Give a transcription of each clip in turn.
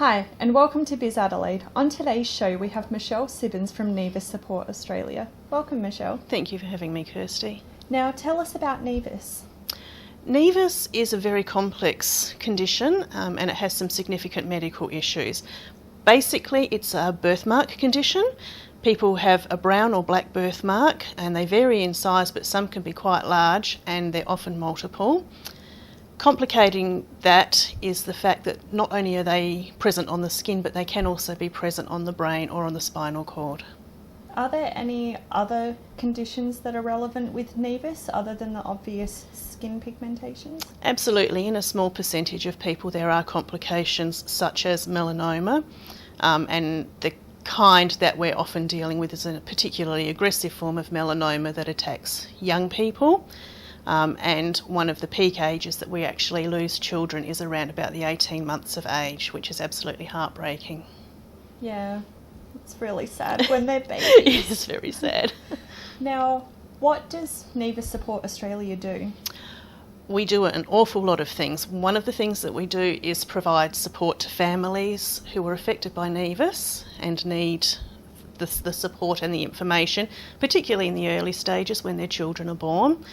Hi, and welcome to Biz Adelaide. On today's show, we have Michelle Siddons from Nevus Support Australia. Welcome, Michelle. Thank you for having me, Kirsty. Now, tell us about Nevus. Nevus is a very complex condition and it has some significant medical issues. Basically, it's a birthmark condition. People have a brown or black birthmark and they vary in size, but some can be quite large and they're often multiple. Complicating that is the fact that not only are they present on the skin, but they can also be present on the brain or on the spinal cord. Are there any other conditions that are relevant with Nevus other than the obvious skin pigmentations? Absolutely. In a small percentage of people there are complications such as melanoma, and the kind that we're often dealing with is a particularly aggressive form of melanoma that attacks young people. And one of the peak ages that we actually lose children is around about the 18 months of age, which is absolutely heartbreaking. Yeah, it's really sad when they're babies. It's very sad. Now, what does Nevus Support Australia do? We do an awful lot of things. One of the things that we do is provide support to families who are affected by Nevus and need the support and the information, particularly in the early stages when their children are born.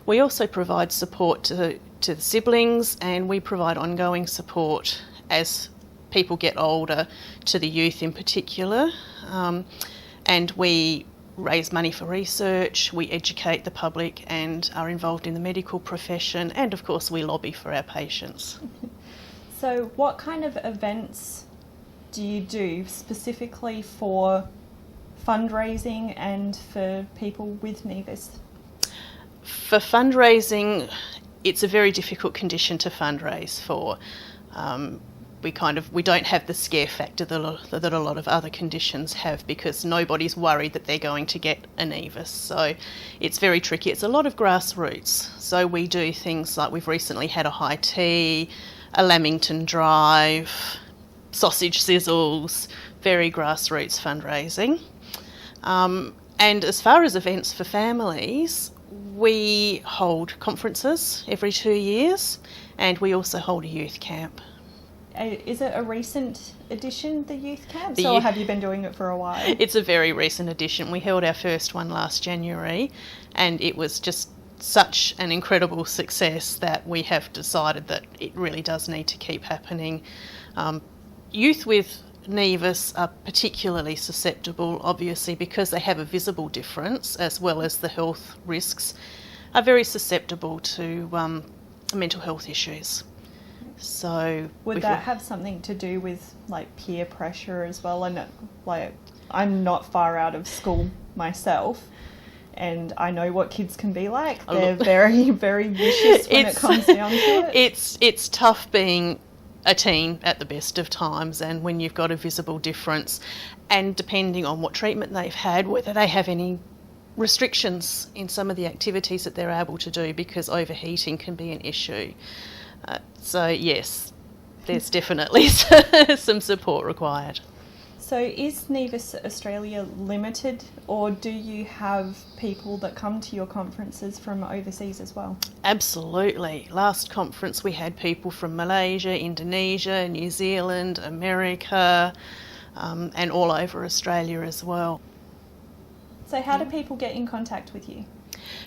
We also provide support to the siblings, and we provide ongoing support as people get older to the youth in particular. And we raise money for research, we educate the public and are involved in the medical profession, and of course we lobby for our patients. So what kind of events do you do specifically for fundraising and for people with Nevus? For fundraising, it's a very difficult condition to fundraise for. We don't have the scare factor that a lot of other conditions have, because nobody's worried that they're going to get a Nevus. So it's very tricky. It's a lot of grassroots. So we do things like we've recently had a high tea, a Lamington drive, sausage sizzles, very grassroots fundraising. And as far as events for families, we hold conferences every 2 years, and we also hold a youth camp. Is it a recent addition, the youth camps, or have you been doing it for a while? It's a very recent addition. We held our first one last January, and it was just such an incredible success that we have decided that it really does need to keep happening. Youth with Nevus are particularly susceptible, obviously, because they have a visible difference as well as the health risks, are very susceptible to mental health issues. So would that have something to do with like peer pressure as well? And like, I'm not far out of school myself, and I know what kids can be like. They're very, very vicious when it comes down to it. It's tough being a teen at the best of times, and when you've got a visible difference, and depending on what treatment they've had, whether they have any restrictions in some of the activities that they're able to do, because overheating can be an issue. So yes, there's definitely some support required. So is Nevus Australia limited, or do you have people that come to your conferences from overseas as well? Absolutely. Last conference we had people from Malaysia, Indonesia, New Zealand, America, and all over Australia as well. So how do people get in contact with you?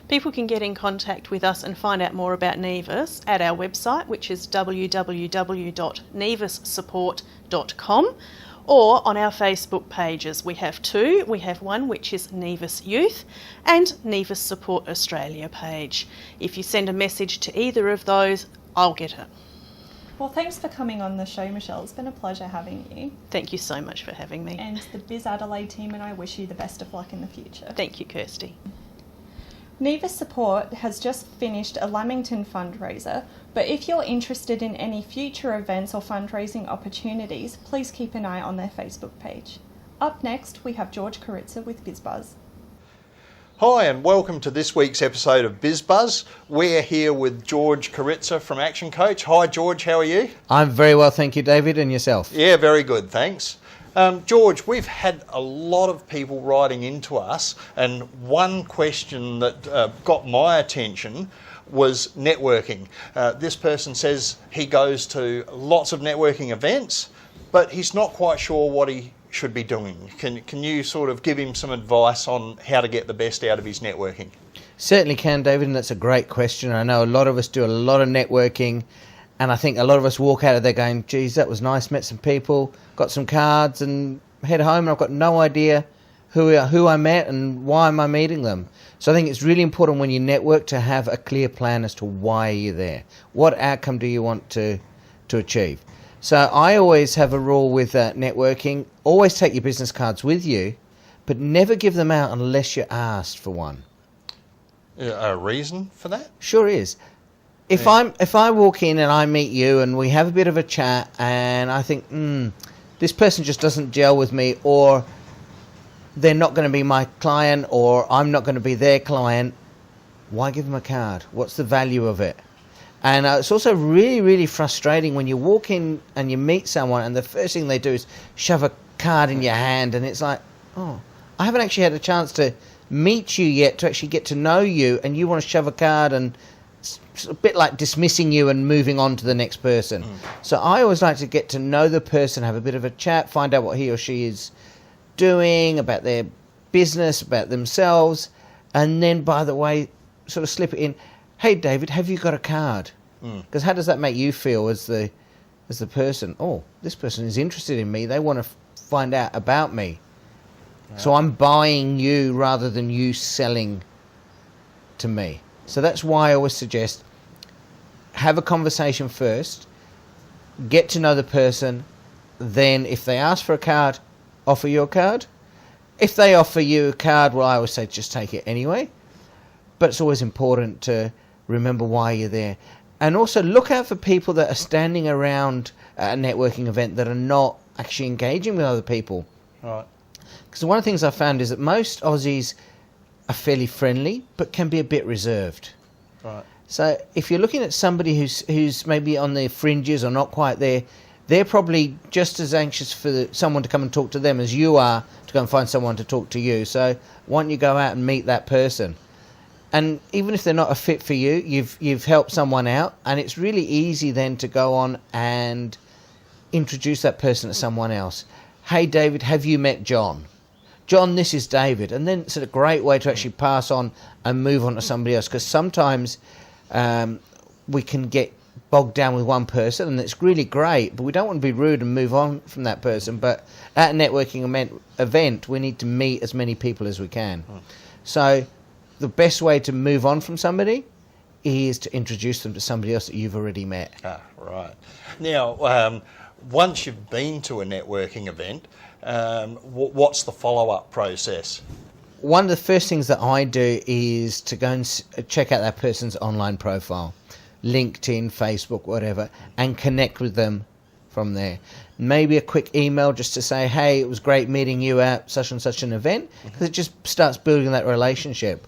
People can get in contact with us and find out more about Nevus at our website, which is www.nevussupport.com, or on our Facebook pages. We have two. We have one which is Nevus Youth and Nevus Support Australia page. If you send a message to either of those, I'll get it. Well, thanks for coming on the show, Michelle. It's been a pleasure having you. Thank you so much for having me. And the Biz Adelaide team and I wish you the best of luck in the future. Thank you, Kirsty. Nevus Support has just finished a Lamington fundraiser, but if you're interested in any future events or fundraising opportunities, please keep an eye on their Facebook page. Up next, we have George Karitsa with BizBuzz. Hi and welcome to this week's episode of BizBuzz. We're here with George Karitsa from Action Coach. Hi George, how are you? I'm very well, thank you, David, and yourself? Yeah, very good, thanks. George, we've had a lot of people writing into us, and one question that got my attention was networking. This person says he goes to lots of networking events, but he's not quite sure what he should be doing. Can you sort of give him some advice on how to get the best out of his networking? Certainly can, David, and that's a great question. I know a lot of us do a lot of networking, and I think a lot of us walk out of there going, geez, that was nice, met some people, got some cards, and head home, and I've got no idea who I met and why am I meeting them. So I think it's really important when you network to have a clear plan as to why you're there. What outcome do you want to achieve? So I always have a rule with networking. Always take your business cards with you, but never give them out unless you're asked for one. A reason for that? Sure is. If I walk in and I meet you and we have a bit of a chat and I think, this person just doesn't gel with me, or they're not going to be my client, or I'm not going to be their client, why give them a card? What's the value of it? And it's also really, really frustrating when you walk in and you meet someone and the first thing they do is shove a card in your hand, and it's like, oh, I haven't actually had a chance to meet you yet to actually get to know you, and you want to shove a card, and it's a bit like dismissing you and moving on to the next person. So I always like to get to know the person, have a bit of a chat, find out what he or she is doing, about their business, about themselves, and then, by the way, sort of slip it in, hey David, have you got a card? Because how does that make you feel as the person? Oh, this person is interested in me, they want to find out about me. So I'm buying you rather than you selling to me. So that's why I always suggest have a conversation first, get to know the person, then if they ask for a card, offer you a card. If they offer you a card, well, I always say just take it anyway. But it's always important to remember why you're there. And also look out for people that are standing around a networking event that are not actually engaging with other people. Right. Because one of the things I found is that most Aussies are fairly friendly, but can be a bit reserved. Right. So if you're looking at somebody who's maybe on the fringes or not quite there, they're probably just as anxious for someone to come and talk to them as you are to go and find someone to talk to you. So why don't you go out and meet that person? And even if they're not a fit for you, you've helped someone out, and it's really easy then to go on and introduce that person to someone else. Hey, David, have you met John? John, this is David. And then it's a great way to actually pass on and move on to somebody else, because sometimes we can get bogged down with one person, and it's really great, but we don't want to be rude and move on from that person. But at a networking event, we need to meet as many people as we can. So the best way to move on from somebody is to introduce them to somebody else that you've already met. Ah, right. Now, once you've been to a networking event, what's the follow-up process? One of the first things that I do is to go and check out that person's online profile, LinkedIn, Facebook, whatever, and connect with them from there. Maybe a quick email just to say, hey, it was great meeting you at such and such an event, because it just starts building that relationship.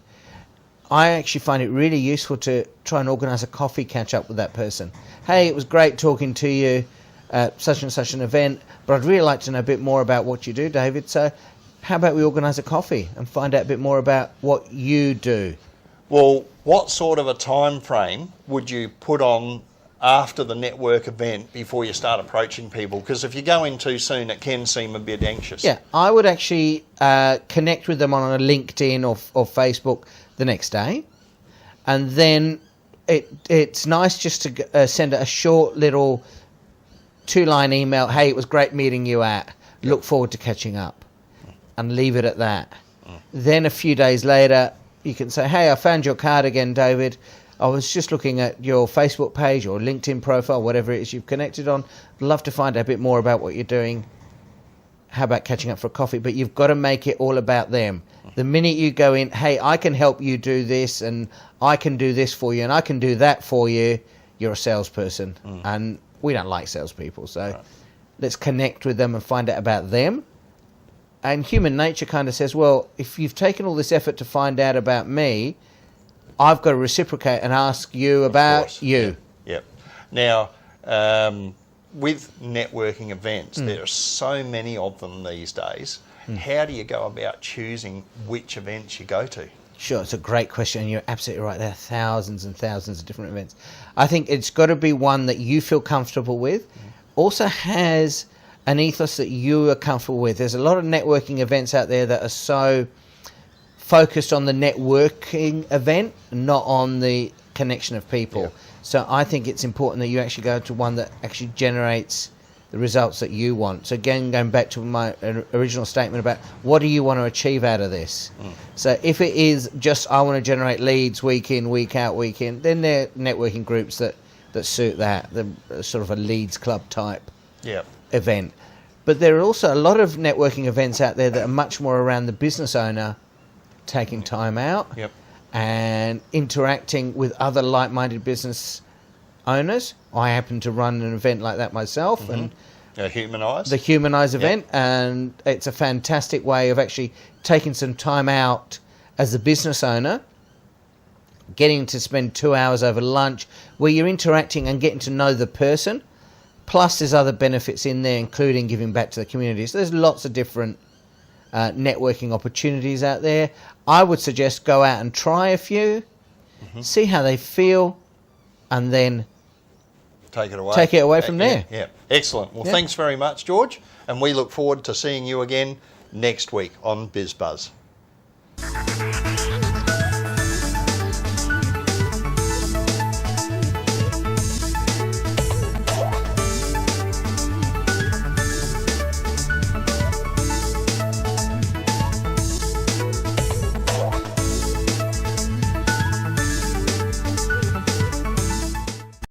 I actually find it really useful to try and organise a coffee catch-up with that person. Hey, it was great talking to you at such and such an event, but I'd really like to know a bit more about what you do, David. So how about we organise a coffee and find out a bit more about what you do? Well, what sort of a time frame would you put on after the network event before you start approaching people? Because if you go in too soon, it can seem a bit anxious. Yeah, I would actually connect with them on a LinkedIn or Facebook the next day. And then it's nice just to send a short little 2-line email. Hey, it was great meeting you at. Look forward to catching up. And leave it at that. Then a few days later, you can say, hey, I found your card again, David. I was just looking at your Facebook page or LinkedIn profile, whatever it is you've connected on. I'd love to find out a bit more about what you're doing. How about catching up for a coffee? But you've got to make it all about them. The minute you go in, hey, I can help you do this, and I can do this for you, and I can do that for you, you're a salesperson. And we don't like salespeople. So let's connect with them and find out about them. And human nature kind of says, well, if you've taken all this effort to find out about me, I've got to reciprocate and ask you about you. Yep. Now, with networking events, there are so many of them these days. How do you go about choosing which events you go to? Sure, it's a great question, and you're absolutely right. There are thousands and thousands of different events. I think it's got to be one that you feel comfortable with, also has an ethos that you are comfortable with. There's a lot of networking events out there that are so focused on the networking event, not on the connection of people. Yeah. So I think it's important that you actually go to one that actually generates the results that you want. So again, going back to my original statement about what do you want to achieve out of this? So if it is just I want to generate leads week in, week out, week in, then there are networking groups that suit that, the sort of a leads club type event. But there are also a lot of networking events out there that are much more around the business owner taking time out and interacting with other like-minded business owners. I happen to run an event like that myself, and the Humanise event, and it's a fantastic way of actually taking some time out as a business owner, getting to spend 2 hours over lunch where you're interacting and getting to know the person. Plus, there's other benefits in there, including giving back to the community. So there's lots of different networking opportunities out there. I would suggest go out and try a few, see how they feel, and then take it away from there. Yeah. Excellent. Well, thanks very much, George, and we look forward to seeing you again next week on Biz Buzz.